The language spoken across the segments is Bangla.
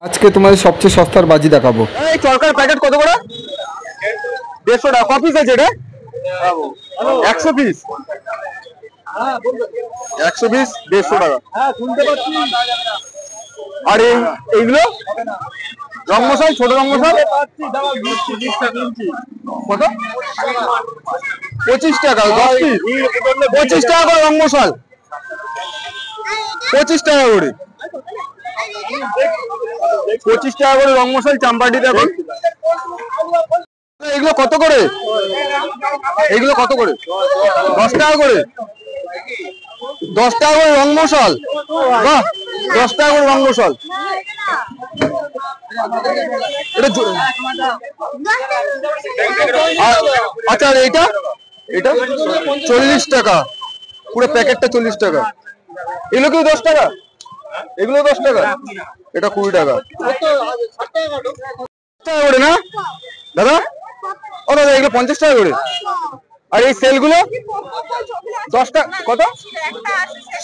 আজকে তোমাদের সবচেয়ে সস্তার বাজি দেখাবো। এই চরকার প্যাকেট কত করে? 150 টাকা। কপিস আছে এটা 100 পিস, 100 পিস 150 টাকা। আর এইগুলো রং মশাল, ছোট রং মশাল কত? 25 টাকা 10 পিস। 25 টাকা করে রং মশাল, 25 টাকা করে, 25 টাকা করে রং মশাল চাম্পাটি দেখুন। এগুলো কত করে? এগুলো কত করে? 10 টাকা করে। 10 টাকা করে রং মশাল, বাহ, 10 টাকা করে রং মশাল। আচ্ছা, এইটা এটা 40 টাকা, পুরো প্যাকেটটা 40 টাকা। এগুলো কি 10 টাকা? এগুলো 10 টাকা, এটা 20 টাকা। 10 টাকা করে না দাদা? ও দাদা, এগুলো 50 টাকা করে। আর এই সেলগুলো 10 টাকা। কত?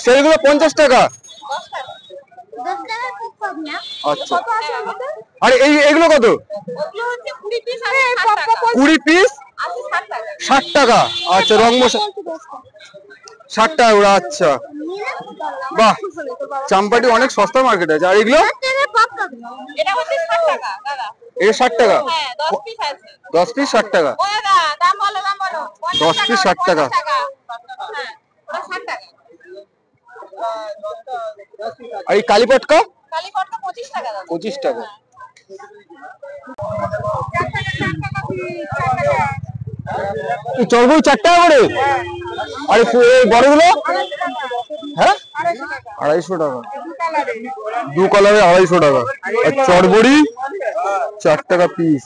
সেলগুলো 50 টাকা। আচ্ছা, আর এইগুলো কত? 20 পিস 60 টাকা। আচ্ছা, রং মশলা 60 টাকা করে। আচ্ছা, বাহ, চাম্পাটি অনেক সস্তা মার্কেট আছে। আর এগুলো এটা 60 টাকা। 10 পিস 60 টাকা, 10 পিস 60 টাকা। আর এই কালীপটকা 25 টাকা। চর্বই 4 টাকা করে। আর বড়গুলো হ্যাঁ 250 টাকা, দু কালারে 250 টাকা। আর চড়বড়ি 4 টাকা পিস।